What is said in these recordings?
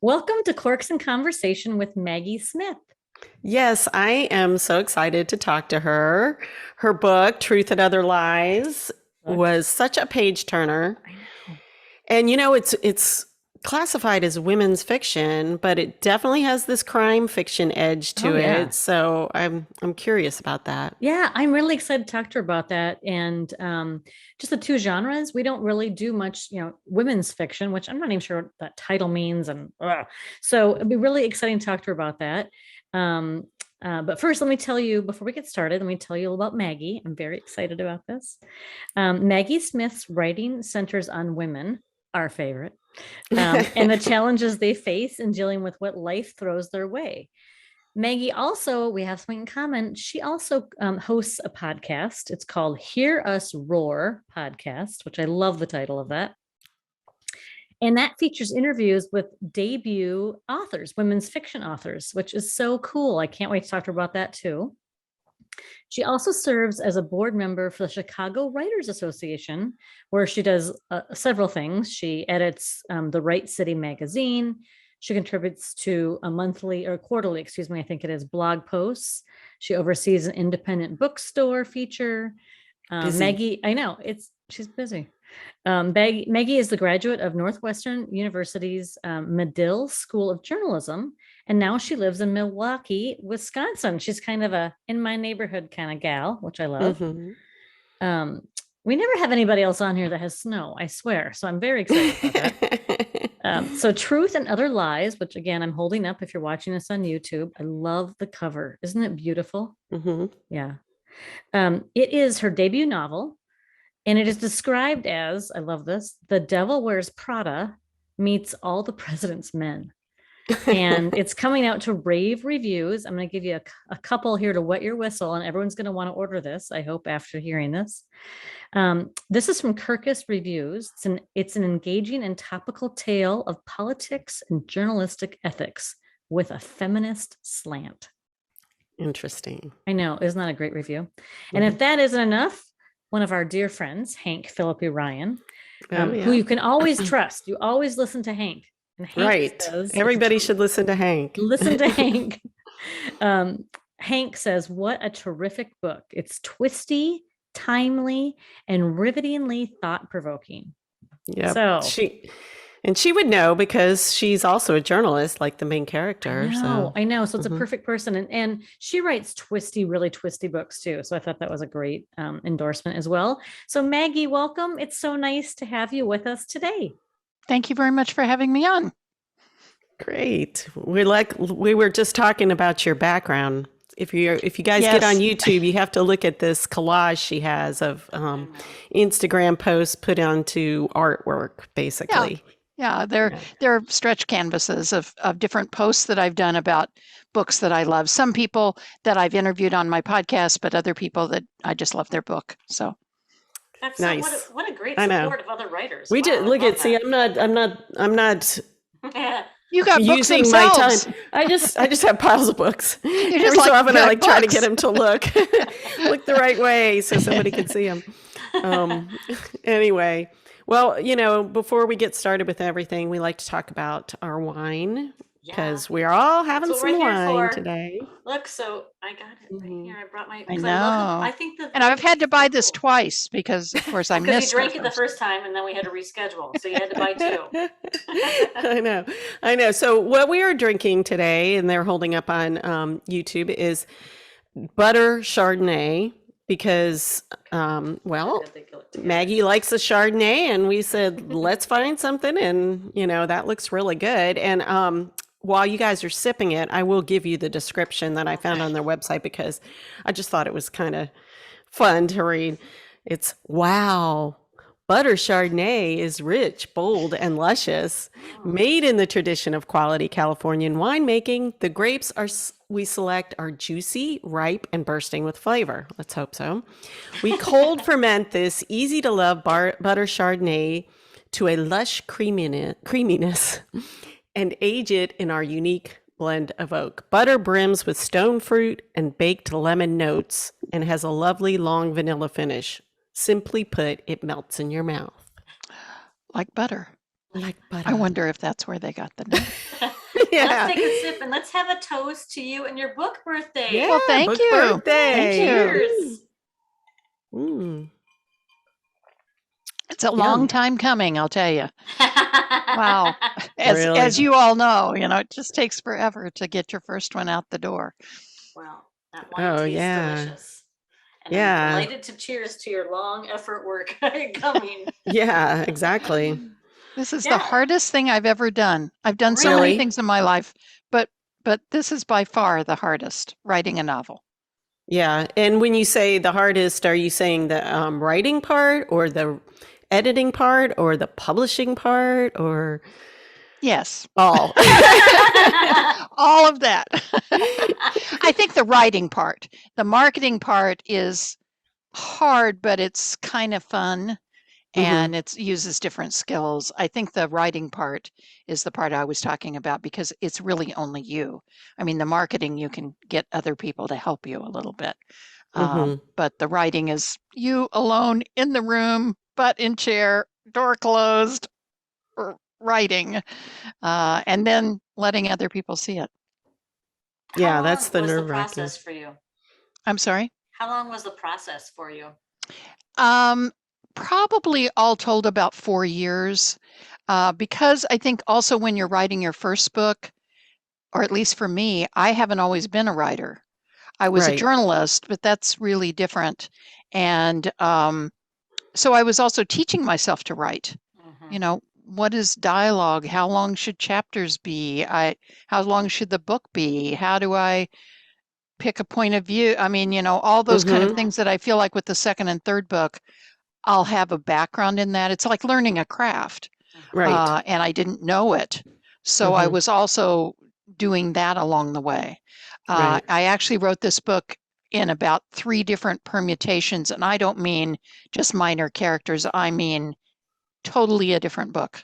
Welcome to Corks and Conversation with Maggie Smith. Yes, I am so excited to talk to her. Her book, Truth and Other Lies, Book. was such a page turner. I know. And it's classified as women's fiction, but it definitely has this crime fiction edge Oh to yeah. it. So I'm curious about that. Yeah, I'm really excited to talk to her about that. And just the two genres, we don't really do much, women's fiction, which I'm not even sure what that title means. And so it'd be really exciting to talk to her about that. Um, but first, let me tell you, before we get started, let me tell you about Maggie. I'm very excited about this. Maggie Smith's writing centers on women, our favorite, and the challenges they face in dealing with what life throws their way. Maggie also, we have something in common. She also hosts a podcast. It's called Hear Us Roar Podcast, which I love the title of that. And that features interviews with debut authors, women's fiction authors, which is so cool. I can't wait to talk to her about that too. She also serves as a board member for the Chicago Writers Association, where she does several things. She edits the Right City magazine. She contributes to a monthly or quarterly, excuse me, I think it is, blog posts. She oversees an independent bookstore feature. Busy. Maggie, I know she's busy. Maggie is the graduate of Northwestern University's Medill School of Journalism, and now she lives in Milwaukee, Wisconsin. She's kind of a in my neighborhood kind of gal, which I love. Hmm. Um, we never have anybody else on here that has snow, I swear. So I'm very excited about that. So Truth and Other Lies, which again, I'm holding up if you're watching this on YouTube. I love the cover. Isn't it beautiful? Hmm. Yeah. It is her debut novel, and it is described as, I love this, The Devil Wears Prada meets All the President's Men. And it's coming out to rave reviews. I'm going to give you a couple here to wet your whistle, and everyone's going to want to order this, I hope, after hearing this. This is from Kirkus Reviews. It's an engaging and topical tale of politics and journalistic ethics with a feminist slant. Interesting. I know, isn't that a great review? And if that isn't enough, one of our dear friends, Hank Philippi Ryan, who you can always trust. You always listen to Hank. And Hank Right. says, Everybody should listen to Hank. listen to Hank. Hank says, what a terrific book. It's twisty, timely, and rivetingly thought-provoking. Yeah. So She would know because she's also a journalist, like the main character. I know. So it's a Mhm. perfect person. And she writes really twisty books too. So I thought that was a great endorsement as well. So Maggie, welcome. It's so nice to have you with us today. Thank you very much for having me on. Great. We were just talking about your background. If you guys get on YouTube, you have to look at this collage she has of Instagram posts put onto artwork, basically. Yeah, they're stretch canvases of different posts that I've done about books that I love. Some people that I've interviewed on my podcast, but other people that I just love their book. So that's nice. What a great I know. support of other writers. We Wow, did look at. See, that. I'm not you got books using themselves. my time. I just have piles of books. Just Every so often, I books. try to get them to look the right way so somebody can see them. Anyway. Well, before we get started with everything, we like to talk about our wine because we're all having some wine today. Look, so I got it right here. I brought my. I know. I think and I've had to buy this twice because, of course, I missed. Because you drank it the first time, and then we had to reschedule, so you had to buy two. I know. So what we are drinking today, and they're holding up on YouTube, is Butter Chardonnay. Because, Maggie likes a Chardonnay, and we said, let's find something. And, that looks really good. And while you guys are sipping it, I will give you the description that I found on their website because I just thought it was kind of fun to read. It's, wow. Butter Chardonnay is rich, bold, and luscious. Made in the tradition of quality Californian winemaking, the grapes we select are juicy, ripe, and bursting with flavor. Let's hope so. We cold ferment this easy-to-love Butter Chardonnay to a lush creaminess and age it in our unique blend of oak. Butter brims with stone fruit and baked lemon notes and has a lovely long vanilla finish. Simply put, it melts in your mouth. Like butter. Like butter. I wonder if that's where they got the name. Yeah. Let's take a sip and let's have a toast to you and your book birthday. Yeah, Well, thank book you. birthday. Thank you. Cheers. Mm. It's a long Yum. time coming, I'll tell you. Wow. Really? As you all know, it just takes forever to get your first one out the door. Well, that wine Oh, tastes yeah. delicious. And Yeah. I'm delighted to cheers to your long effort work coming. Yeah, exactly. This is Yeah. the hardest thing I've ever done. I've done so Really? many things in my life, but this is by far the hardest, writing a novel. Yeah. And when you say the hardest, are you saying the writing part or the editing part or the publishing part or Yes. all? All of that. I think the writing part, the marketing part is hard, but it's kind of fun and it uses different skills. I think the writing part is the part I was talking about because it's really only you. I mean, the marketing, you can get other people to help you a little bit. But the writing is you alone in the room, butt in chair, door closed, writing, and then letting other people see it. Yeah, that's the How long was the nerve-wracking. process for you? I'm sorry? How long was the process for you? Probably all told about 4 years, because I think also when you're writing your first book, or at least for me, I haven't always been a writer. I was a Right. journalist, but that's really different. And so I was also teaching myself to write. What is dialogue? How long should chapters be? How long should the book be? How do I pick a point of view? I mean, all those kind of things that I feel like with the second and third book, I'll have a background in that. It's like learning a craft. Right. And I didn't know it. So I was also doing that along the way. Right. I actually wrote this book in about 3 different permutations, and I don't mean just minor characters. I mean totally a different book.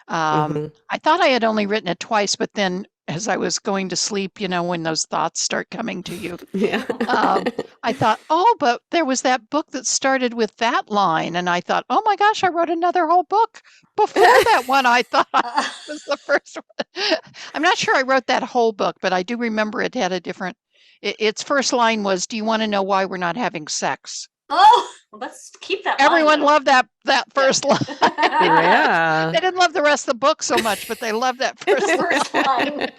I thought I had only written it twice, but then as I was going to sleep, when those thoughts start coming to you, Yeah. I thought, oh, but there was that book that started with that line. And I thought, oh my gosh, I wrote another whole book before that one. I thought was the first one. I'm not sure I wrote that whole book, but I do remember it had a different, its first line was, do you want to know why we're not having sex? Oh, let's keep that. Everyone loved that first line. Yeah. They didn't love the rest of the book so much, but they loved that first line.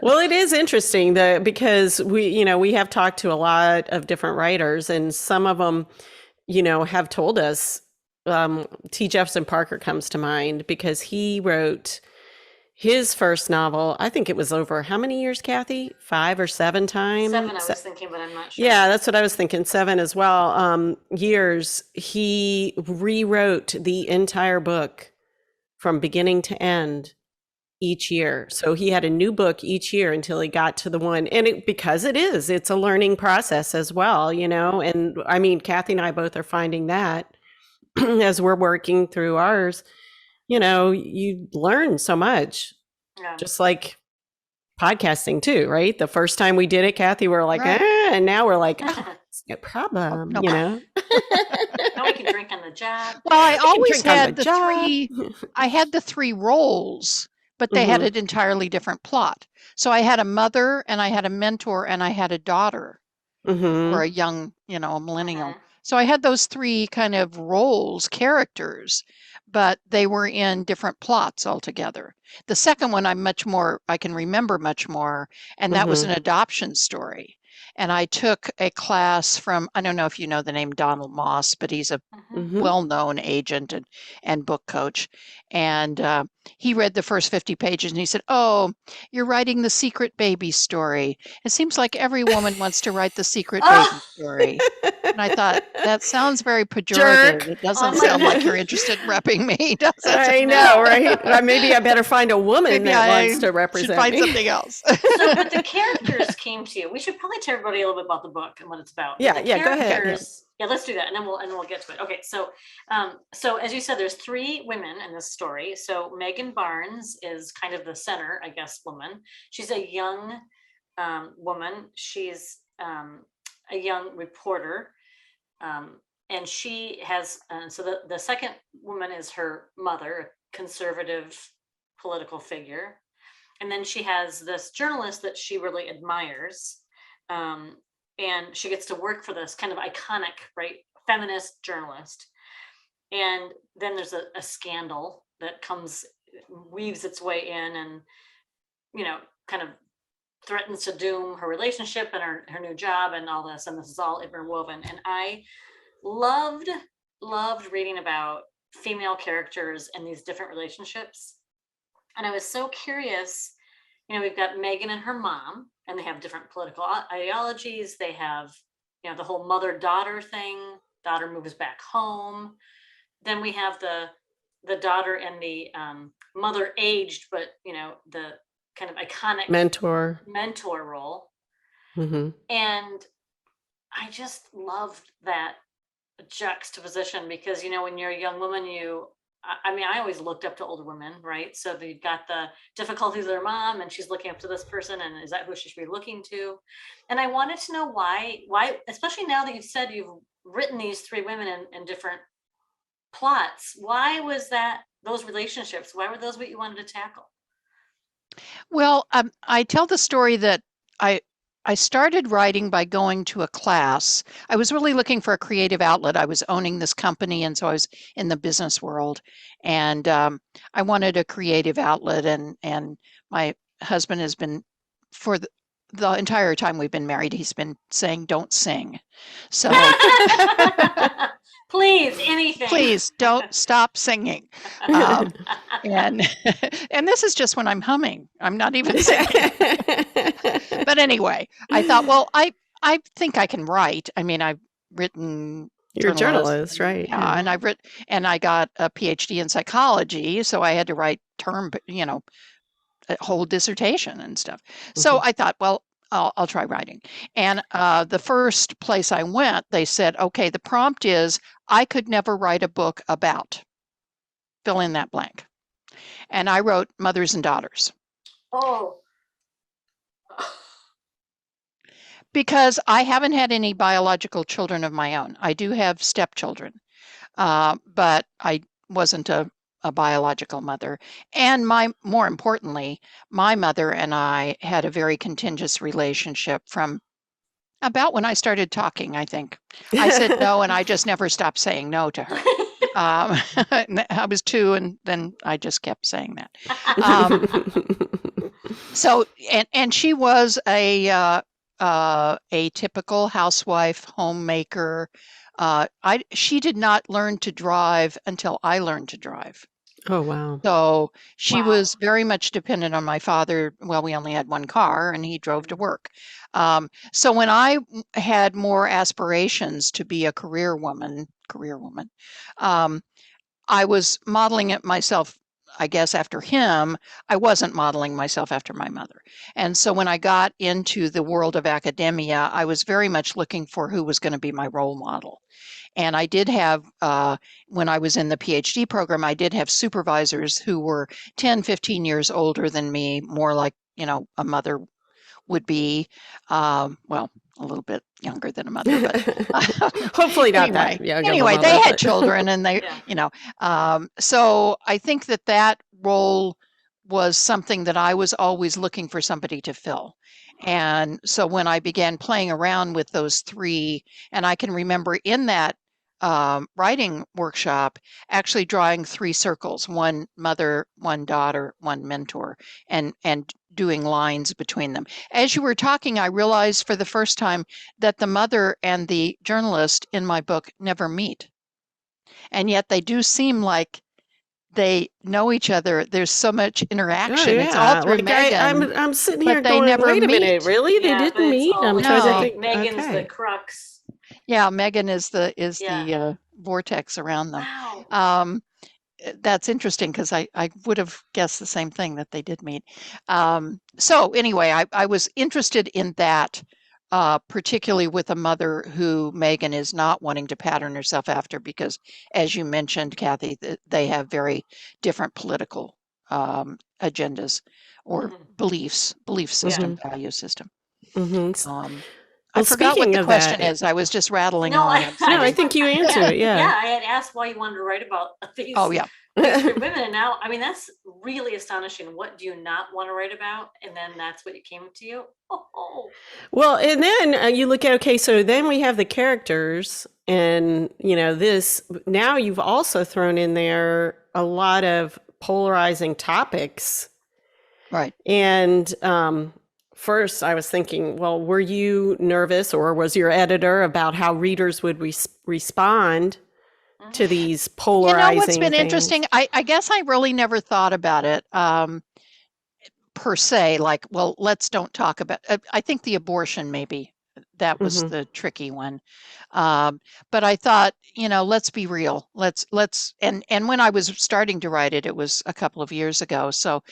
Well, it is interesting because we have talked to a lot of different writers, and some of them, have told us. T. Jefferson Parker comes to mind because he wrote his first novel. I think it was over how many years, Cathi? 5 or 7 times? 7, I was thinking, but I'm not sure. Yeah, that's what I was thinking. 7 as well. Years. He rewrote the entire book from beginning to end each year. So he had a new book each year until he got to the one. And because it's a learning process as well, and I mean, Cathi and I both are finding that as we're working through ours, you learn so much, just like podcasting too, right? The first time we did it, Cathi, we're like, and now we're like, oh, it's no problem, Now we can drink on the job. Well, I always had I had the 3 roles, but they had an entirely different plot. So I had a mother and I had a mentor and I had a daughter or a young, a millennial. So I had those 3 kind of roles, characters, but they were in different plots altogether. The second one I can remember much more, and that was an adoption story. And I took a class from, I don't know if you know the name Donald Moss, but he's a well-known agent and book coach. And he read the first 50 pages and he said, oh, you're writing the secret baby story. It seems like every woman wants to write the secret baby story. And I thought, that sounds very pejorative. Jerk. It doesn't sound like you're interested in repping me, does it? I know, right? Maybe I better find a woman that wants to represent should find me. something else. So, but the characters came to you. We should probably tell everybody a little bit about the book and what it's about. Yeah, go ahead. Yeah, let's do that, and then we'll get to it. Okay, so as you said, there's 3 women in this story. So Megan Barnes is kind of the center, I guess, woman. She's a young woman. She's a young reporter, and she has. So the second woman is her mother, conservative political figure. And then she has this journalist that she really admires. And she gets to work for this kind of iconic, right, feminist journalist. And then there's a scandal that weaves its way in and, kind of threatens to doom her relationship and her new job and all this. And this is all interwoven. And I loved reading about female characters and these different relationships. And I was so curious, we've got Megan and her mom, and they have different political ideologies. They have, the whole mother-daughter thing. Daughter moves back home. Then we have the daughter and the mother aged, but, the kind of iconic mentor role. Mm-hmm. And I just loved that juxtaposition because, when you're a young woman, I always looked up to older women, right? So they've got the difficulties of their mom and she's looking up to this person, and is that who she should be looking to? And I wanted to know why, especially now that you've said you've written these three women in different plots, why was those relationships, why were those what you wanted to tackle? Well, I tell the story that I started writing by going to a class. I was really looking for a creative outlet. I was owning this company, and so I was in the business world, and I wanted a creative outlet. And my husband has been, for the entire time we've been married, he's been saying, "Don't sing." So please, anything. Please don't stop singing. And this is just when I'm humming. I'm not even singing. But anyway, I thought, well, I think I can write. I've written. You're a journalist, right? Yeah, and I've written, and I got a PhD in psychology, so I had to write a whole dissertation and stuff. So I thought, well, I'll try writing. And the first place I went, they said, okay, the prompt is, I could never write a book about, fill in that blank. And I wrote mothers and daughters. Oh. Because I haven't had any biological children of my own. I do have stepchildren, but I wasn't a biological mother. And more importantly, my mother and I had a very contentious relationship from about when I started talking, I think. I said no, and I just never stopped saying no to her. I was 2, and then I just kept saying that. So, and she was a typical housewife, homemaker. She did not learn to drive until I learned to drive. Oh, wow. So she was very much dependent on my father. Well, we only had one car, and he drove to work. So when I had more aspirations to be a career woman, I was modeling it myself, I guess, after him. I wasn't modeling myself after my mother. And so when I got into the world of academia, I was very much looking for who was going to be my role model. And I did have, when I was in the PhD program, I did have supervisors who were 10, 15 years older than me, more like, a mother would be, well, a little bit younger than a mother, but hopefully not that young. Anyway, they had children, and they, so I think that role was something that I was always looking for somebody to fill. And so when I began playing around with those three, and I can remember in that writing workshop actually drawing 3 circles: one mother, one daughter, one mentor, and doing lines between them. As you were talking, I realized for the first time that the mother and the journalist in my book never meet. And yet they do seem like they know each other. There's so much interaction. Oh, yeah. It's all through Megan. I'm sitting here they going, never wait a meet. minute, really? They didn't meet? I'm trying to think. Megan's the crux. Yeah, Megan is the vortex around them. Wow. That's interesting because I would have guessed the same thing, that they did meet. So anyway, I was interested in that, particularly with a mother who Megan is not wanting to pattern herself after, because, as you mentioned, Cathi, they have very different political agendas or belief system, value system. I forgot what the question is. I was just rattling on. I think you answered it. Yeah. Yeah, I had asked why you wanted to write about these These three women, and now, I mean, that's really astonishing. What do you not want to write about? And then that's what came to you. Oh. Well, and then you look at, okay, so then we have the characters, and this. Now you've also thrown in there a lot of polarizing topics, Right? And first, I was thinking, well, were you nervous, or was your editor, about how readers would respond to these polarizing what's been things? interesting? I guess I really never thought about it per se. Like, well, don't talk about. I think the abortion maybe that was the tricky one. But I thought, let's be real. Let's and when I was starting to write it, it was a couple of years ago. So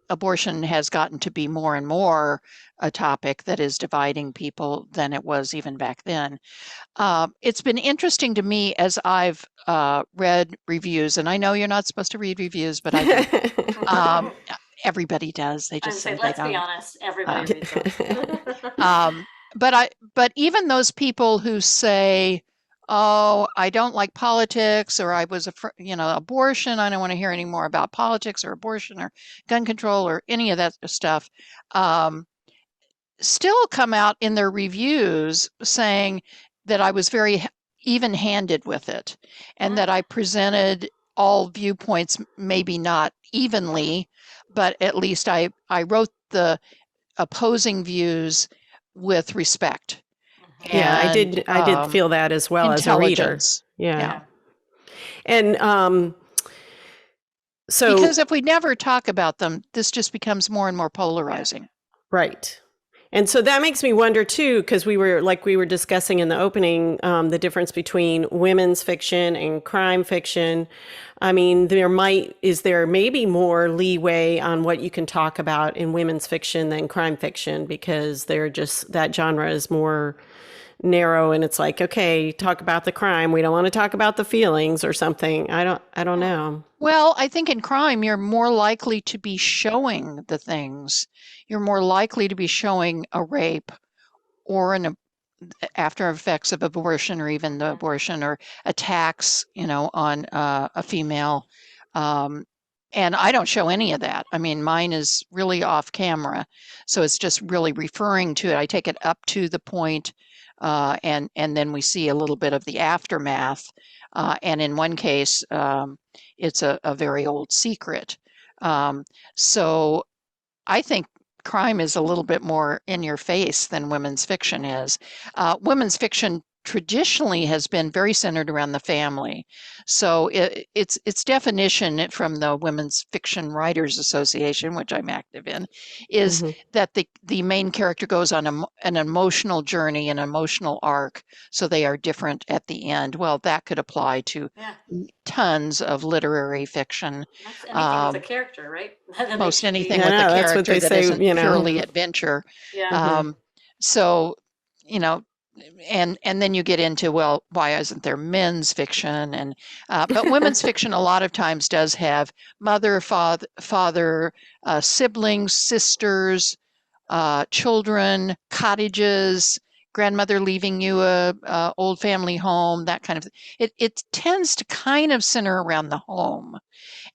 abortion has gotten to be more and more a topic that is dividing people than it was even back then. It's been interesting to me as I've read reviews, and I know you're not supposed to read reviews, but I do. Everybody does. They just say, let's be honest, everybody reads them. But even those people who say, oh, I don't like politics, or I was, abortion, I don't want to hear any more about politics or abortion or gun control or any of that stuff, still come out in their reviews saying that I was very even-handed with it, and that I presented all viewpoints, maybe not evenly, but at least I wrote the opposing views with respect. Yeah, I did feel that as well as a reader. Yeah. And so, because if we never talk about them, this just becomes more and more polarizing. Right. And so that makes me wonder too, because we were discussing in the opening, the difference between women's fiction and crime fiction. I mean, is there maybe more leeway on what you can talk about in women's fiction than crime fiction, because that genre is more narrow, and it's like, okay, talk about the crime, we don't want to talk about the feelings or something. I don't know. Well, I think in crime you're more likely to be showing the things. You're more likely to be showing a rape or an after effects of abortion, or even the abortion, or attacks, on a female. And I don't show any of that. I mean, mine is really off camera, so it's just really referring to it. I take it up to the point, and then we see a little bit of the aftermath. And in one case, it's a very old secret. So I think crime is a little bit more in your face than women's fiction is. Women's fiction traditionally has been very centered around the family. So its definition from the Women's Fiction Writers Association, which I'm active in, is that the main character goes on an emotional journey, an emotional arc, so they are different at the end. Well, that could apply to tons of literary fiction. Anything with a character, right? Most anything with a character that isn't purely adventure. Yeah. So, and then you get into, well, why isn't there men's fiction? And but women's fiction a lot of times does have mother, father, siblings, sisters, children, cottages, grandmother leaving you a old family home, that kind of thing. It tends to kind of center around the home.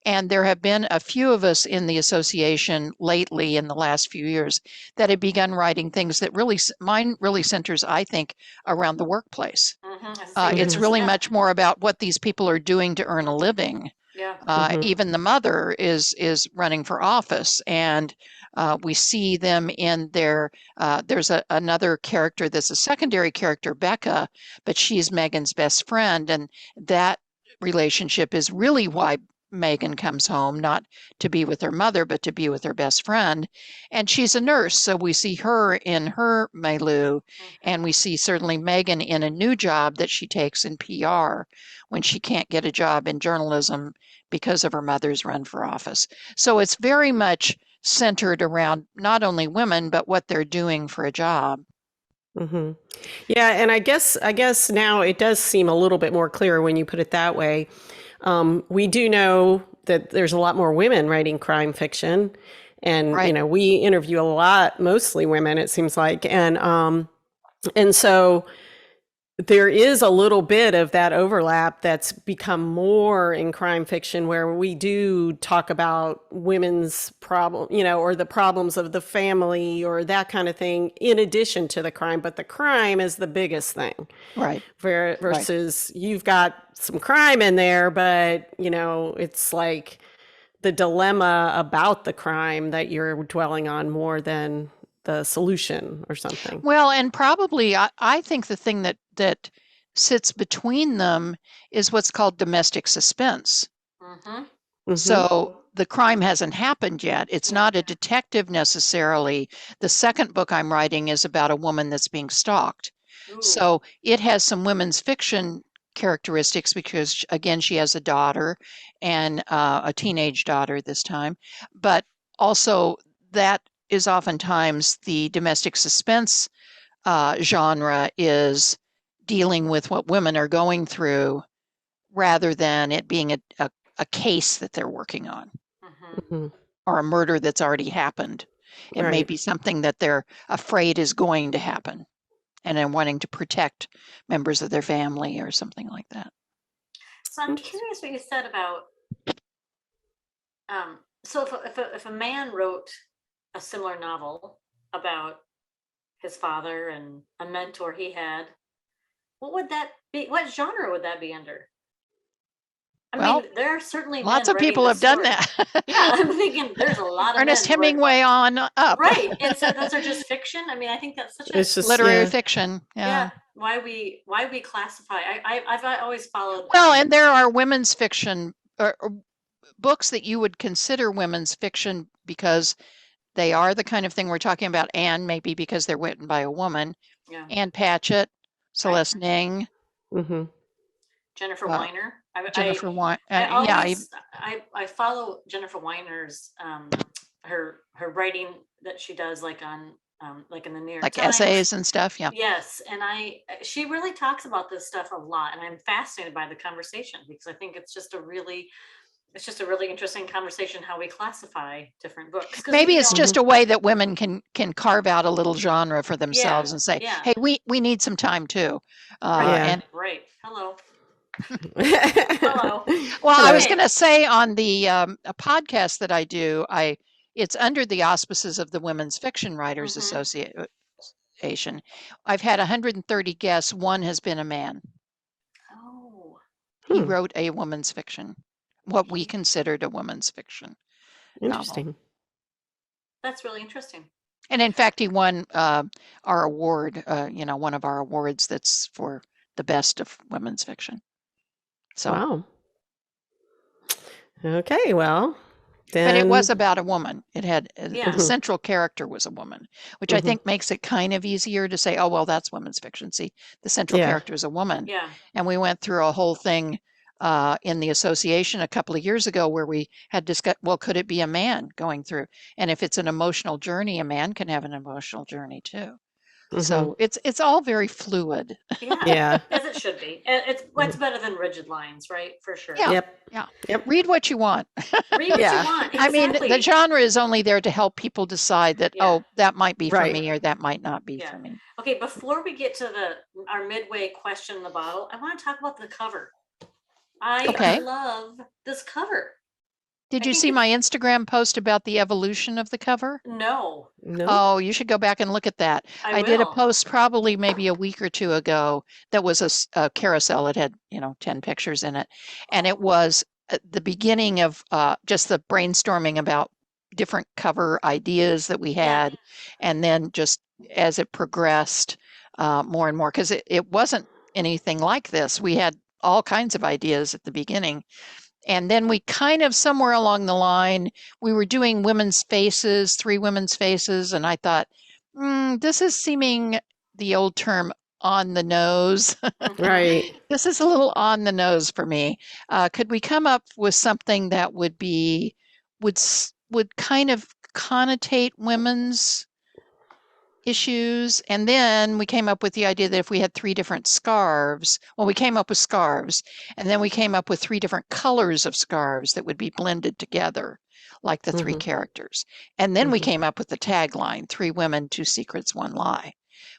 And there have been a few of us in the association lately, in the last few years, that have begun writing things that mine really centers, I think, around the workplace. It's really much more about what these people are doing to earn a living. Even the mother is running for office, and we see them in there's another character that's a secondary character, Becca, but she's Megan's best friend, and that relationship is really why Megan comes home, not to be with her mother, but to be with her best friend. And she's a nurse, so we see her in her milieu, and we see certainly Megan in a new job that she takes in PR when she can't get a job in journalism because of her mother's run for office. So it's very much centered around not only women, but what they're doing for a job. Yeah, and I guess now it does seem a little bit more clear when you put it that way. We do know that there's a lot more women writing crime fiction, and we interview a lot, mostly women, it seems like, and so there is a little bit of that overlap that's become more in crime fiction, where we do talk about women's problem, or the problems of the family or that kind of thing, in addition to the crime. But the crime is the biggest thing. Right. Versus you've got some crime in there, but, it's like the dilemma about the crime that you're dwelling on more than the solution or something. Well, and probably I think the thing that sits between them is what's called domestic suspense. So the crime hasn't happened yet. It's not a detective necessarily. The second book I'm writing is about a woman that's being stalked. Ooh. So it has some women's fiction characteristics because, again, she has a daughter and a teenage daughter this time. But also that is oftentimes the domestic suspense genre is dealing with what women are going through rather than it being a case that they're working on or a murder that's already happened. It may be something that they're afraid is going to happen and then wanting to protect members of their family or something like that. So I'm curious what you said about, so if a man wrote a similar novel about his father and a mentor he had, what would that be? What genre would that be under? I mean, there are certainly lots of people have done that. Yeah, I'm thinking there's a lot of Ernest Hemingway on up. Right, and so those are just fiction. I mean, I think that's such just literary fiction. Yeah. Why we classify? I've always followed. Well, and there are women's fiction or books that you would consider women's fiction because they are the kind of thing we're talking about, and maybe because they're written by a woman. Yeah. Anne Patchett, Celeste Ning, Jennifer Weiner. Jennifer Weiner. I follow Jennifer Weiner's her writing that she does like on like in the New York like Times. essays and stuff. Yeah. Yes, and she really talks about this stuff a lot, and I'm fascinated by the conversation because I think it's just a really interesting conversation how we classify different books. Maybe it's just a way that women can carve out a little genre for themselves and say, hey, we need some time too. Right. Hello. Hello. Well, I was going to say on the a podcast that I do, it's under the auspices of the Women's Fiction Writers Association. I've had 130 guests. One has been a man. Oh. He wrote a woman's fiction. What we considered a woman's fiction. Interesting. Novel. That's really interesting. And in fact, he won our award, one of our awards that's for the best of women's fiction. So, wow. Okay, well, then... But it was about a woman. It had the central character was a woman, which I think makes it kind of easier to say, oh, well, that's women's fiction. See, the central character is a woman. Yeah. And we went through a whole thing in the association a couple of years ago where we had discussed, well, could it be a man going through? And if it's an emotional journey, a man can have an emotional journey too. So it's all very fluid. Yeah. As it should be. It's what's better than rigid lines, right? For sure. Yeah. Yep. Read what you want. Read what you want. Exactly. I mean, the genre is only there to help people decide that, oh, that might be for me or that might not be for me. Okay, before we get to our midway question in the bottle, I want to talk about the cover. I love this cover. Did you see my Instagram post about the evolution of the cover? No. Oh, you should go back and look at that. I did a post probably maybe a week or two ago that was a carousel. It had, 10 pictures in it. And it was the beginning of just the brainstorming about different cover ideas that we had. And then just as it progressed more and more, because it wasn't anything like this. We had all kinds of ideas at the beginning. And then we kind of somewhere along the line, we were doing women's faces, 3 women's faces. And I thought, this is seeming the old term on the nose. Right. This is a little on the nose for me. Could we come up with something that would kind of connotate women's issues? And then we came up with the idea that if we had 3 different scarves, we came up with scarves, and then we came up with 3 different colors of scarves that would be blended together, like the 3 characters. And then we came up with the tagline, 3 women, 2 secrets, 1 lie,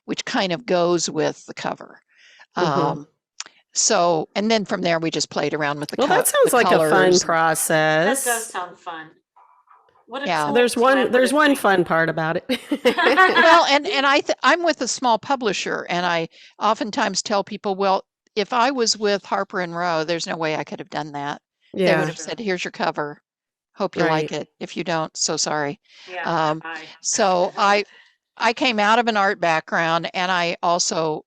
which kind of goes with the cover. Um, so, and then from there, we just played around with the Well, that sounds like a fun colors. That process. does sound fun. What a Yeah. cool There's time would it one be? fun part about it. Well, and I'm with a small publisher, and I oftentimes tell people, well, if I was with Harper and Row, there's no way I could have done that. They would Yeah, have said, "Here's your cover. Hope you like right. it. If you don't, so sorry." Yeah, So I came out of an art background, and I also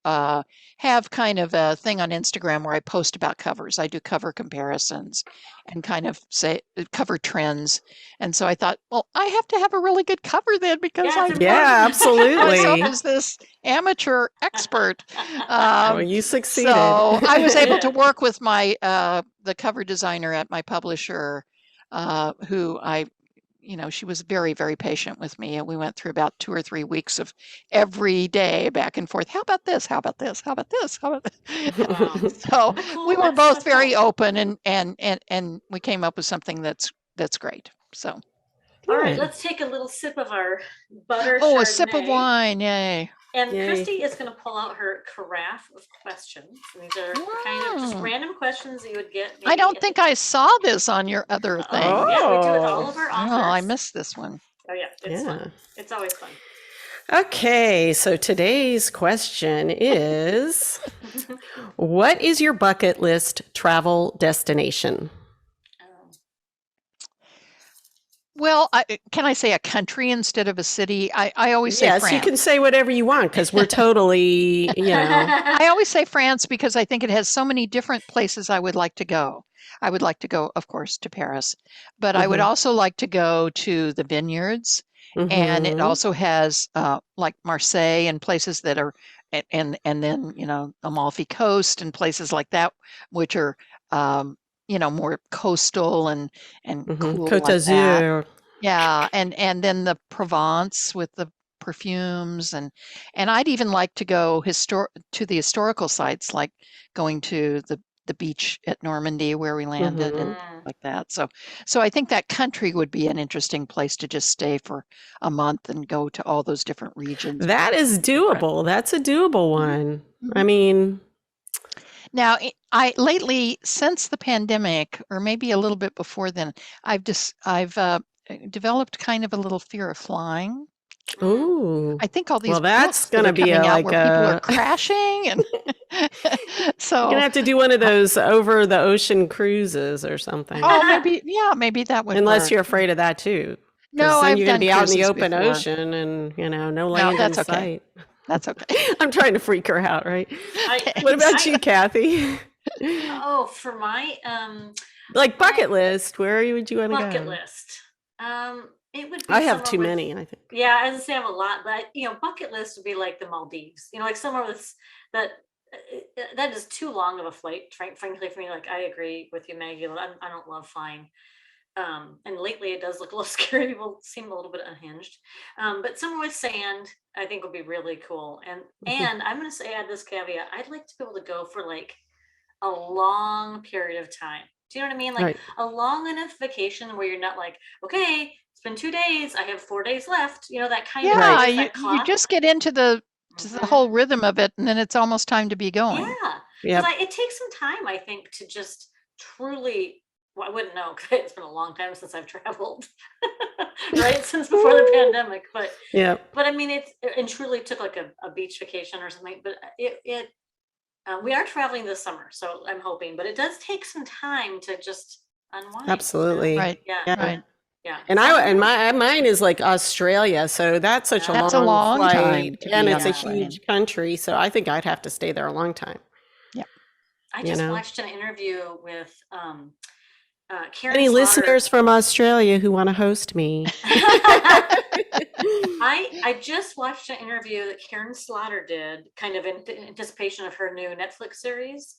have kind of a thing on Instagram where I post about covers. I do cover comparisons and kind of say cover trends. And so I thought, well, I have to have a really good cover then, because Yeah, it's I Yeah, important. myself absolutely. as this amateur expert. Well, you succeeded. So I was able to did. work with my the cover designer at my publisher, who she was very, very patient with me, and we went through about 2 or 3 weeks of every day back and forth. How about this? How about this? How about this? How about this? Wow. So we were That's both so very cool. open, and we came up with something that's great. So, All right, Good. let's take a little sip of our butter oh, a sip of Chardonnay. wine, yay! And Yay. Christy is going to pull out her carafe of questions. And these are kind of just Wow. random questions that you would get. I don't think I saw this on your other thing. Yeah, we do it all Oh, of our Oh, I authors. missed this one. Oh yeah, it's yeah. fun. It's always fun. Okay, so today's question is, what is your bucket list travel destination? Well, can I say a country instead of a city? I always say Yes, France. you can say whatever you want because we're totally, I always say France because I think it has so many different places I would like to go. I would like to go, of course, to Paris, but I would also like to go to the vineyards. And it also has like Marseille and places that are, and then Amalfi Coast and places like that, which are more coastal and cool Côte like that. d'Azur. Yeah, and then the Provence with the perfumes, and I'd even like to go to the historical sites, like going to the beach at Normandy where we landed and like that. So I think that country would be an interesting place to just stay for a month and go to all those different regions. That is doable. That's a doable one. I mean, Now, I lately, since the pandemic, or maybe a little bit before then, I've developed kind of a little fear of flying. ooh. I think all these Well, that's books that going are to be coming out like where people are a, crashing, and you're going to so have to do one of those over the ocean cruises or something. maybe that would Unless work. you're afraid of that too. No, Because then I've you're going to done be out in the cruises open before. ocean and, no No, land in that's okay. sight. That's okay. I'm trying to freak her out, right? I, What about you, Kathy? oh, for my Like bucket list, where would you want to bucket go? list, it would be I have somewhere too with, many, I think. yeah, I would say I have a lot, but bucket list would be like the Maldives, like somewhere with that. That is too long of a flight, frankly, for me. Like, I agree with you, Maggie. I don't love flying. And lately it does look a little scary. People seem a little bit unhinged. But somewhere with sand, I think would be really cool. And I'm going to say, add this caveat: I'd like to be able to go for like a long period of time. Do you know what I mean? Like Right. a long enough vacation where you're not like, okay, it's been 2 days, I have 4 days left. That kind of Yeah, just that you clock. just get into the whole rhythm of it, and then it's almost time to be going. Yeah, Yep. because it takes some time, I think, to just truly. Well, I wouldn't know because it's been a long time since I've traveled, right? Since before the pandemic. But Yep. I mean, it truly took like a beach vacation or something. But we are traveling this summer, so I'm hoping. But it does take some time to just unwind. Absolutely. Right. Yeah. Right. Yeah. And mine is like Australia, so that's such a That's a long long flight, time to and be it's on a a plane. huge country, so I think I'd have to stay there a long time. Yeah. I just watched an interview with Karen Any Slaughter. listeners from Australia who want to host me? I just watched an interview that Karen Slaughter did, kind of in anticipation of her new Netflix series.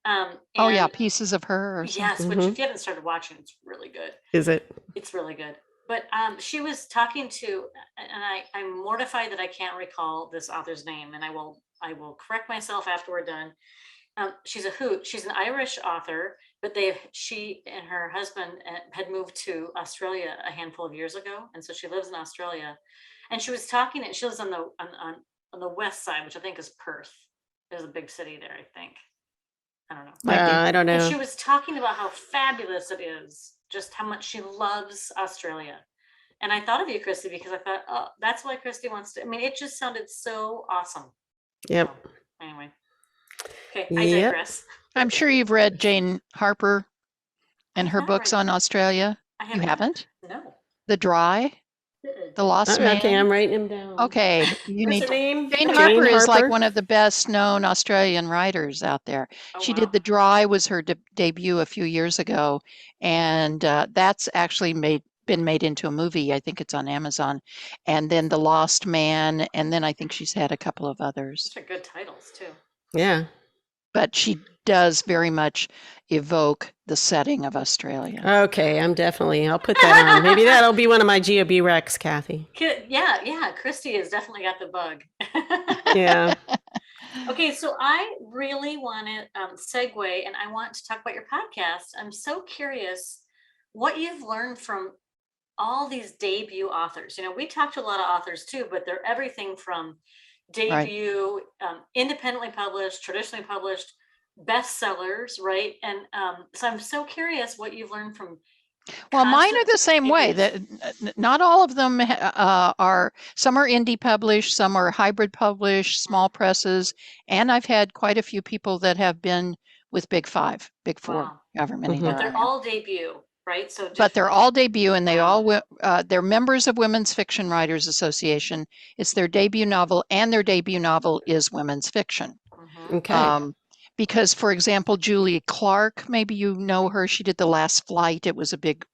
Oh yeah, Pieces of Her or something. Yes, which if you haven't started watching, it's really good. Is it? It's really good. But she was talking to, and I'm mortified that I can't recall this author's name, and I will correct myself after we're done. She's a hoot. She's an Irish author, but she and her husband had moved to Australia a handful of years ago, and so she lives in Australia. And she was talking. She lives on the west side, which I think is Perth. There's a big city there, I think. I don't know. I don't And know. she was talking about how fabulous it is, just how much she loves Australia. And I thought of you, Christy, because I thought, oh, that's why Christy wants to. I mean, it just sounded so awesome. Yep. So, anyway. Okay, I Yep. digress. I'm sure you've read Jane Harper and her books on Australia. You haven't? No. The Dry, The Lost Man. Okay, I'm writing him down. Okay, you What's need her name? Jane Harper is like one of the best known Australian writers out there. Oh, She wow. did The Dry, was her debut a few years ago, and that's actually been made into a movie. I think it's on Amazon. And then The Lost Man, and then I think she's had a couple of others. Those are good titles too. Yeah. But she does very much evoke the setting of Australia. Okay, I'll put that on. Maybe that'll be one of my GOB Recs, Cathi. Yeah, Christy has definitely got the bug. Yeah. Okay, so I really want to segue, and I want to talk about your podcast. I'm so curious what you've learned from all these debut authors. You know, we talked to a lot of authors too, but they're everything from debut, independently published, traditionally published, bestsellers, right? And so I'm so curious what you've learned from. Well, mine are the same way. That not all of them are. Some are indie published, some are hybrid published, small presses, and I've had quite a few people that have been with Big Five, Big Four, however many. But they're all debut, right? So, but they're all debut, and they all they're members of Women's Fiction Writers Association. It's their debut novel, and their debut novel is women's fiction. Okay. Because, for example, Julia Clark, maybe you know her. She did The Last Flight. It was a big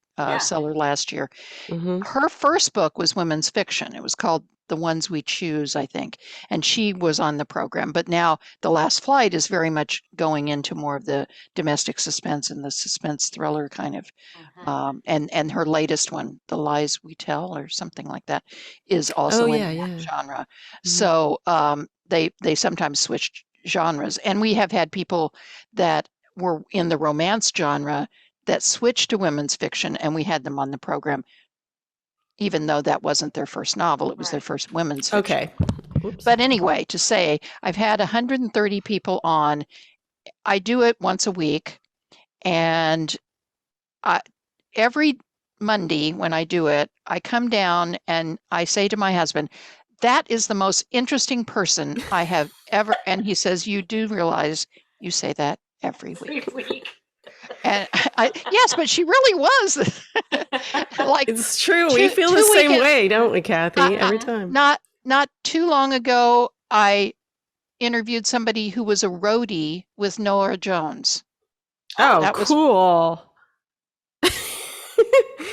seller last year. Her first book was women's fiction. It was called The Ones We Choose, I think. And she was on the program. But now The Last Flight is very much going into more of the domestic suspense and the suspense thriller kind of. And her latest one, The Lies We Tell, or something like that, is also in that genre. So they sometimes switch genres, and we have had people that were in the romance genre that switched to women's fiction, and we had them on the program even though that wasn't their first novel. It was their first women's fiction. Okay. But anyway, to say I've had 130 people on. I do it once a week, and every Monday when I do it, I come down and I say to my husband, that is the most interesting person I have ever. And he says, you do realize you say that every week. And yes, but she really was. Like, it's true. We feel the same way, don't we, Cathi? Every time. Not too long ago, I interviewed somebody who was a roadie with Nora Jones. Oh, that cool.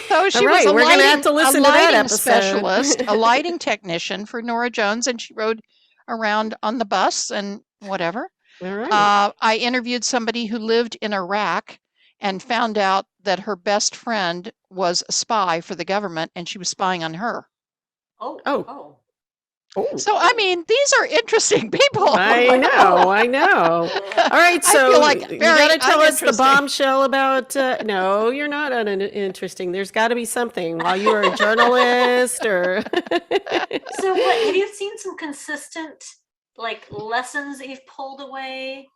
So she was we're going to have to listen to that episode. Specialist, a lighting technician for Nora Jones, and she rode around on the bus and whatever. All right. I interviewed somebody who lived in Iraq and found out that her best friend was a spy for the government, and she was spying on her. Oh. So, I mean, these are interesting people. I know. All right, so feel like you got to tell us the bombshell about, no, you're not uninteresting. There's got to be something while you were a journalist or. So what, have you seen some consistent, like, lessons that you've pulled away?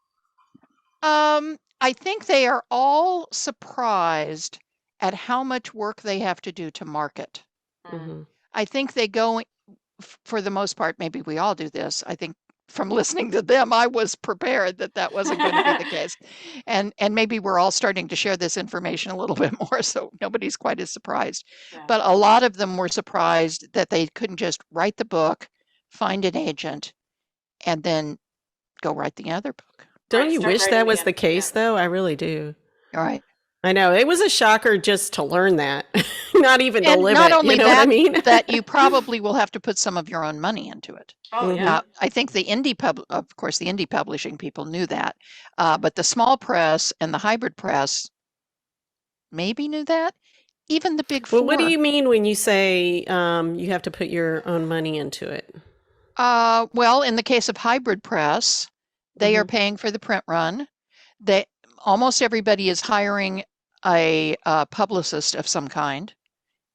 I think they are all surprised at how much work they have to do to market. I think they go, for the most part, maybe we all do this. I think from listening to them, I was prepared that wasn't going to be the case. And maybe we're all starting to share this information a little bit more, so nobody's quite as surprised. Yeah. But a lot of them were surprised that they couldn't just write the book, find an agent, and then go write the other book. Don't you wish that was the case, though? I really do. All right. I know. It was a shocker just to learn that, not even to live it. Not only you know what I mean? that you probably will have to put some of your own money into it. Oh, yeah. I think the of course, the indie publishing people knew that, but the small press and the hybrid press maybe knew that. Even the big four. Well, what do you mean when you say you have to put your own money into it? Well, in the case of hybrid press, they are paying for the print run. Almost everybody is hiring a publicist of some kind.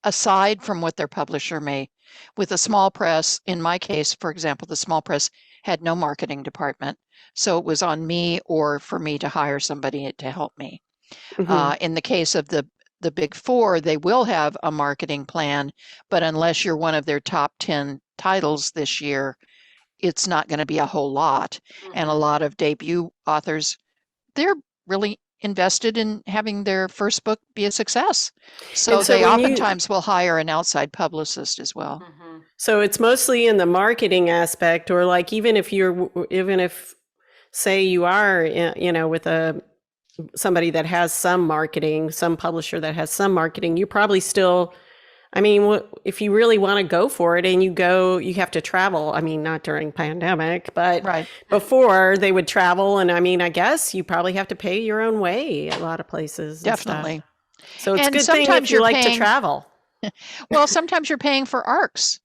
aside from what their publisher may. With a small press, in my case, for example, the small press had no marketing department. So it was on me or for me to hire somebody to help me. In the case of the big four, they will have a marketing plan, but unless you're one of their top 10 titles this year, it's not going to be a whole lot. And a lot of debut authors, they're really invested in having their first book be a success. So they oftentimes will hire an outside publicist as well. So it's mostly in the marketing aspect, or like even if say you are, with somebody that has some marketing, some publisher that has some marketing, you probably still, if you really want to go for it and you have to travel. I mean, not during pandemic, but before they would travel. And I guess you probably have to pay your own way a lot of places. Definitely. So it's a good thing if you like to travel. Well, sometimes you're paying for ARCs.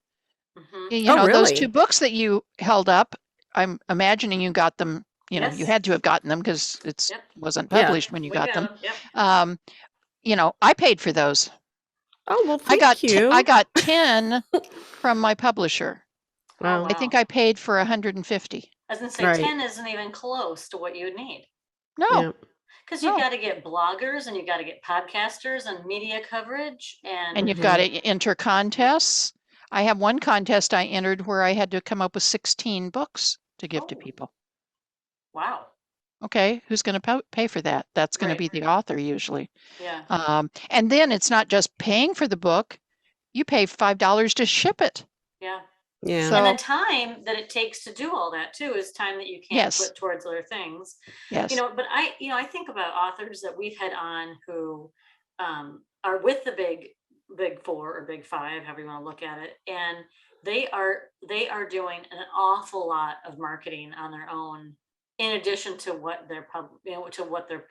Really? Those 2 books that you held up, I'm imagining you got them, you had to have gotten them because it wasn't published when you got them. I paid for those. Oh, well, thank you. I got 10 from my publisher. Wow. I think I paid for 150. I was going to say 10 isn't even close to what you would need. No. Because you've got to get bloggers and you've got to get podcasters and media coverage. And you've got to enter contests. I have one contest I entered where I had to come up with 16 books to give to people. Wow. Okay, who's going to pay for that? That's going to be the author usually. Yeah. And then it's not just paying for the book. You pay $5 to ship it. Yeah. Yeah. So, and the time that it takes to do all that too is time that you can't put towards other things. Yes. But I think about authors that we've had on who are with the big four or big five, however you want to look at it. And they are doing an awful lot of marketing on their own, in addition to what their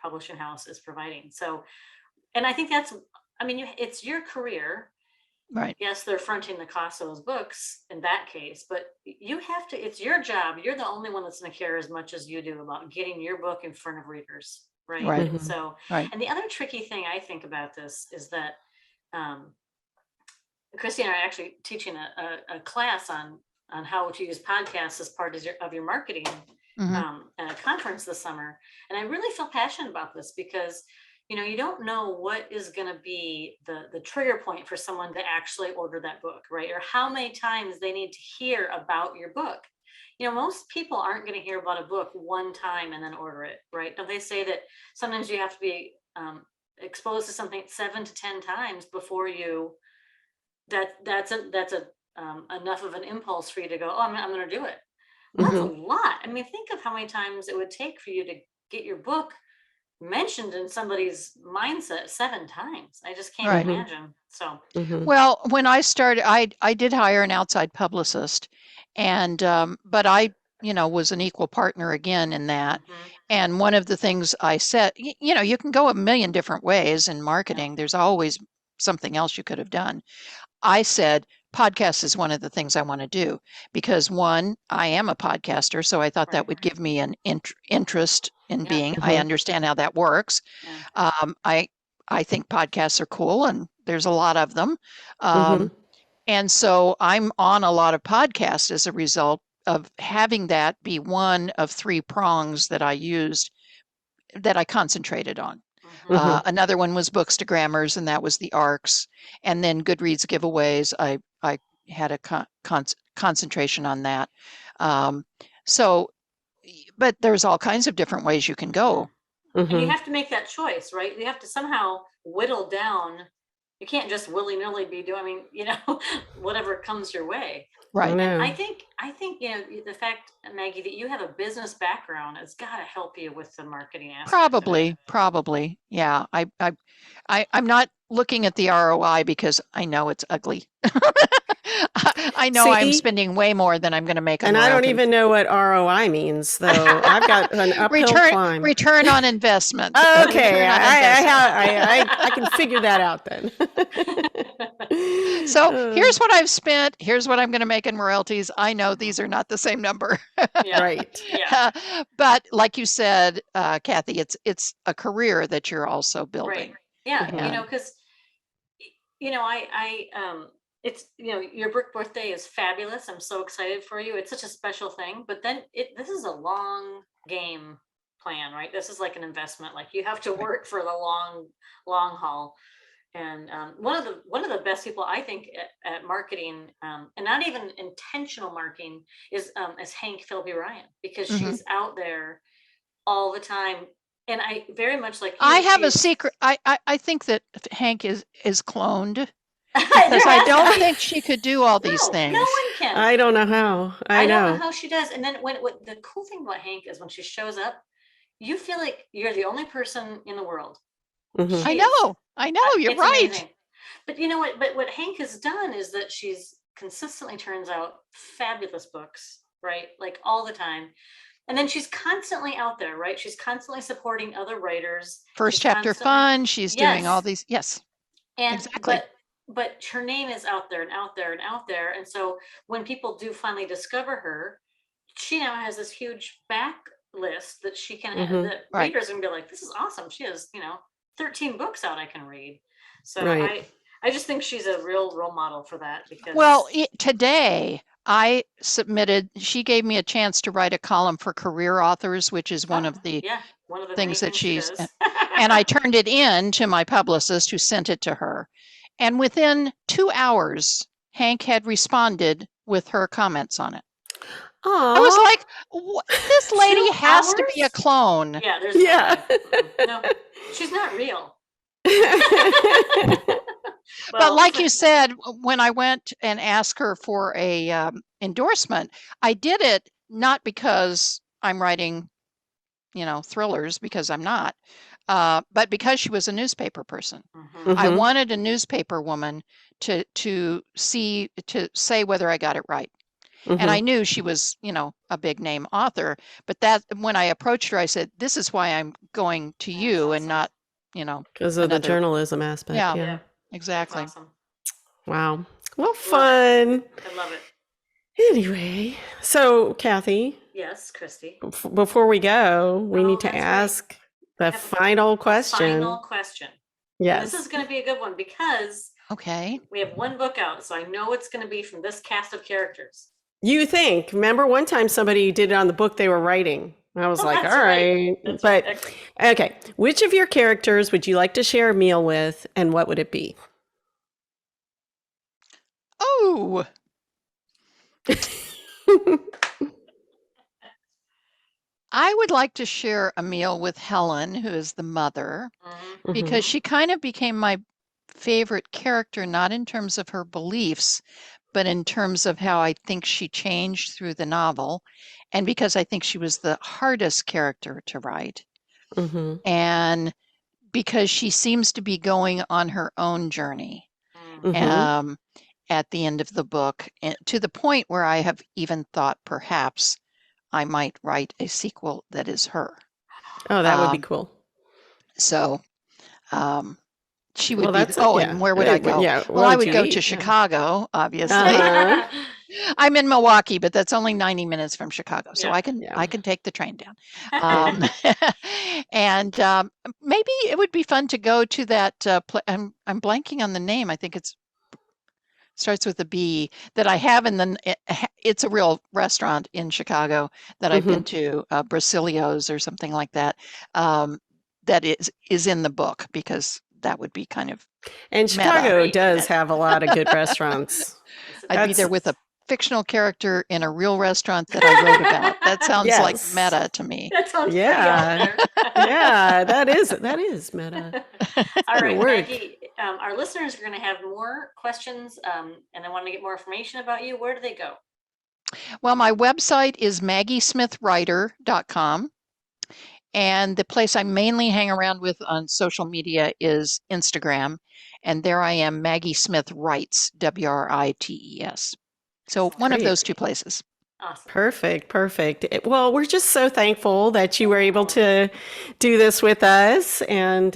publishing house is providing. So, and I think it's your career. Right. Yes, they're fronting the cost of those books in that case, but you have to, it's your job. You're the only one that's going to care as much as you do about getting your book in front of readers. Right. Right. So, and the other tricky thing I think about this is that Christie and I are actually teaching a class on how to use podcasts as part of your marketing at a conference this summer. And I really feel passionate about this because you don't know what is going to be the trigger point for someone to actually order that book, right? Or how many times they need to hear about your book. Most people aren't going to hear about a book one time and then order it, right? Don't they say that sometimes you have to be exposed to something 7 to 10 times before that's enough of an impulse for you to go, oh, I'm going to do it. Well, that's a lot. Think of how many times it would take for you to get your book mentioned in somebody's mindset 7 times. I just can't imagine. So, well, when I started, I did hire an outside publicist, and but I, was an equal partner again in that. And one of the things I said, you can go a million different ways in marketing. There's always something else you could have done. I said, podcast is one of the things I want to do because one, I am a podcaster. So I thought that would give me an interest in being, I understand how that works. I think podcasts are cool and there's a lot of them. And so I'm on a lot of podcasts as a result of having that be one of 3 prongs that I used, that I concentrated on. Another one was books to grammars, and that was the ARCs. And then Goodreads giveaways, I had a concentration on that. But there's all kinds of different ways you can go. And you have to make that choice, right? You have to somehow whittle down. You can't just willy-nilly be doing, whatever comes your way. Right. And I think, the fact, Maggie, that you have a business background has got to help you with the marketing aspect. Probably. Yeah. I'm not looking at the ROI because I know it's ugly. I know I'm spending way more than I'm going to make on royalties. I don't even know what ROI means, though. I've got an uphill climb. Return on investment. Okay, I can figure that out then. So here's what I've spent. Here's what I'm going to make in royalties. I know these are not the same number. Right. Yeah. But like you said, Cathi, it's a career that you're also building. Right. Yeah. Because it's, your birthday is fabulous. I'm so excited for you. It's such a special thing. But then this is a long game plan, right? This is like an investment. Like you have to work for the long haul. And one of the best people I think at marketing, and not even intentional marketing, is Hank Philby Ryan, because she's out there all the time. And I very much like you, I have a secret. I think that Hank is cloned, because I don't think she could do all these things. No one can. I don't know how. I don't know how she does. And then what the cool thing about Hank is when she shows up, you feel like you're the only person in the world. I know. You're right. Amazing. But you know what? But what Hank has done is that she's consistently turns out fabulous books, right? Like all the time. And then she's constantly out there, right? She's constantly supporting other writers. First chapter fun. She's doing all these. Yes. And exactly. But her name is out there and out there and out there. And so when people do finally discover her, she now has this huge backlist that she can that readers are gonna be like, this is awesome. She has, 13 books out I can read. So I just think she's a real role model for that. Because today I submitted, she gave me a chance to write a column for career authors, which is one of the things that she's, and I turned it in to my publicist, who sent it to her. And within 2 hours, Hank had responded with her comments on it. Aww. I was like, this lady has to be a clone. Yeah, there's no, she's not real. But like you said, when I went and asked her for a endorsement, I did it not because I'm writing, thrillers, because I'm not, but because she was a newspaper person. I wanted a newspaper woman to say whether I got it right. And I knew she was, a big name author, but that when I approached her, I said, this is why I'm going to you and not, because of the journalism aspect. Yeah. Exactly. Awesome. Wow. Well, fun. I love it. Anyway, so Cathi. Yes, Christy. Before we go, we need to ask the final question. Final question. Yes. And this is going to be a good one because we have one book out, so I know it's going to be from this cast of characters. You think? Remember one time somebody did it on the book they were writing. I was like, all right. But okay, which of your characters would you like to share a meal with, and what would it be? Oh. I would like to share a meal with Helen, who is the mother, because she kind of became my favorite character, not in terms of her beliefs, but in terms of how I think she changed through the novel, and because I think she was the hardest character to write. And because she seems to be going on her own journey at the end of the book, to the point where I have even thought perhaps I might write a sequel that is her. Oh, that would be cool. So she would be, and where would I go? Well, I would go to Chicago, obviously. I'm in Milwaukee, but that's only 90 minutes from Chicago. So I can take the train down. And maybe it would be fun to go to that, I'm blanking on the name. I think starts with a B, that I have it's a real restaurant in Chicago that I've been to, Brasilio's or something like that, that is in the book, because that would be kind of And Chicago does have a lot of good restaurants. I'd be there with a fictional character in a real restaurant that I wrote about. That sounds like meta to me. That sounds yeah, that is meta. All right, Maggie, our listeners are going to have more questions, and they want to get more information about you. Where do they go? Well, my website is maggiesmithwriter.com. And the place I mainly hang around with on social media is Instagram. And there I am, Maggie Smith Writes, WRITES. So one of those two places. Awesome. Perfect. Well, we're just so thankful that you were able to do this with us. And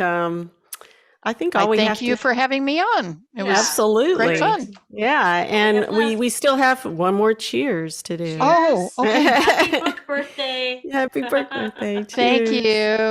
I think thank you for having me on. It was absolutely great fun. Yeah, and we still have one more cheers to do. Oh, okay. Happy book birthday. Happy birthday. Thank you.